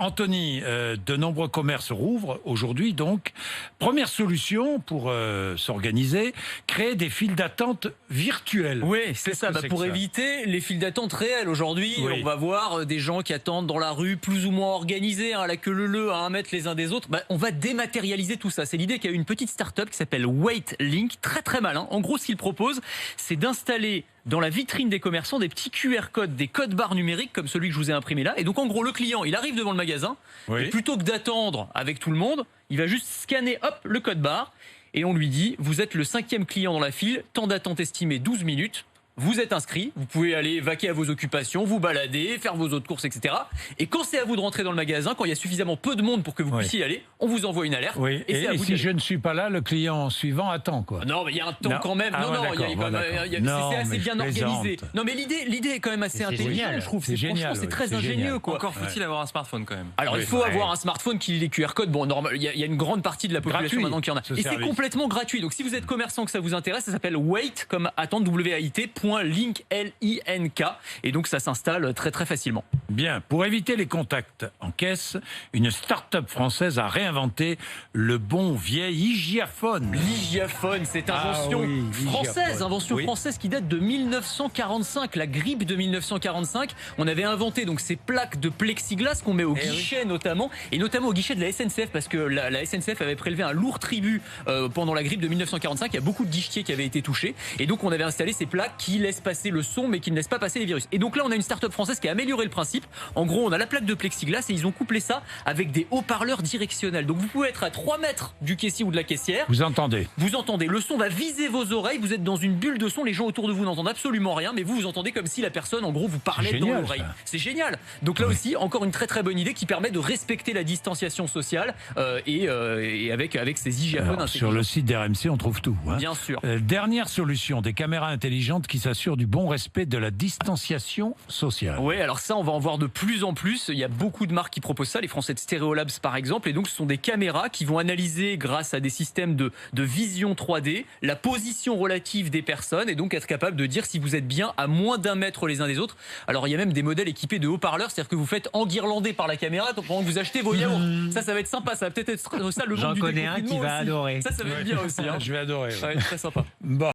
Anthony, de nombreux commerces rouvrent aujourd'hui, donc. Première solution pour s'organiser, créer des files d'attente virtuelles. Oui, c'est ça. que c'est Pour que ça éviter les files d'attente réelles. Aujourd'hui, Oui. on va voir des gens qui attendent dans la rue, plus ou moins organisés, à la queue leu-leu, à 1 mètre les uns des autres. On va dématérialiser tout ça. C'est l'idée qu'il y a une petite start-up qui s'appelle WaitLink, très très malin. En gros, ce qu'il propose, c'est d'installer dans la vitrine des commerçants des petits QR codes, des codes barres numériques comme celui que je vous ai imprimé là. Et donc en gros, le client, il arrive devant le magasin, Oui. et plutôt que d'attendre avec tout le monde, il va juste scanner le code barre et on lui dit, vous êtes le 5e client dans la file, temps d'attente estimé 12 minutes. Vous êtes inscrit, vous pouvez aller vaquer à vos occupations, vous balader, faire vos autres courses, etc. Et quand c'est à vous de rentrer dans le magasin, quand il y a suffisamment peu de monde pour que vous puissiez y aller, on vous envoie une alerte. Oui. Et, c'est à Et vous si je ne suis pas là, le client suivant attend, quoi. Non, mais il y a un temps Non. quand même. Ah Non, ouais, non, d'accord, c'est assez mais bien je organisé. plaisante. Non, mais l'idée est quand même assez intelligente, génial. je trouve. C'est génial, Franchement, c'est oui, très c'est ingénieux, génial. quoi. Encore faut-il avoir un smartphone quand même. Alors, Oui, il faut ouais. avoir un smartphone qui lit les QR codes. Bon, normal, il y a une grande partie de la population Gratuit, maintenant qui en a. ce Et c'est service. complètement gratuit. Donc, si vous êtes commerçant que ça vous intéresse, ça s'appelle Wait, comme attendre, W-A-I-T, .link, L-I-N-K. Et donc, ça s'installe très, très facilement. Bien. Pour éviter les contacts en caisse, une start-up française a réinventé le bon vieil Hygiaphone. L'hygiaphone, c'est invention oui, française, l'hygiaphone. invention Oui. française qui date de 1945, la grippe de 1945. On avait inventé donc ces plaques de plexiglas qu'on met au guichet notamment, et notamment au guichet de la SNCF parce que la SNCF avait prélevé un lourd tribut pendant la grippe de 1945. Il y a beaucoup de guichetiers qui avaient été touchés, et donc on avait installé ces plaques qui laissent passer le son mais qui ne laissent pas passer les virus. Et donc là, on a une start-up française qui a amélioré le principe. En gros, on a la plaque de plexiglas et ils ont couplé ça avec des haut-parleurs directionnels. Donc vous pouvez être à 3 mètres du caissier ou de la caissière. Vous entendez? Vous entendez, le son va viser vos oreilles, vous êtes dans une bulle de son, les gens autour de vous n'entendent absolument rien, mais vous entendez comme si la personne, en gros, vous parlait C'est dans génial, l'oreille. ça. C'est génial. Donc là aussi, encore une très très bonne idée qui permet de respecter la distanciation sociale et avec ces hygiaphones Alors, sur intelligents. le site d'RMC, on trouve tout. Hein. Bien sûr. Dernière solution, des caméras intelligentes qui s'assurent du bon respect de la distanciation sociale. Oui, alors ça, on va en voir de plus en plus. Il y a beaucoup de marques qui proposent ça, les Français de Stereolabs par exemple. Et donc, ce sont des caméras qui vont analyser, grâce à des systèmes de vision 3D, la position relative des personnes et donc être capable de dire si vous êtes bien à moins d'1 mètre les uns des autres. Alors, il y a même des modèles équipés de haut-parleurs, c'est-à-dire que vous faites enguirlander par la caméra pendant que vous achetez vos yaourts. Ça va être sympa. Ça va peut-être être ça le monde J'en du connais un qui déconfinement va aussi. adorer. Ça va être bien aussi. Hein. Je vais adorer. Ouais, très sympa. Bon.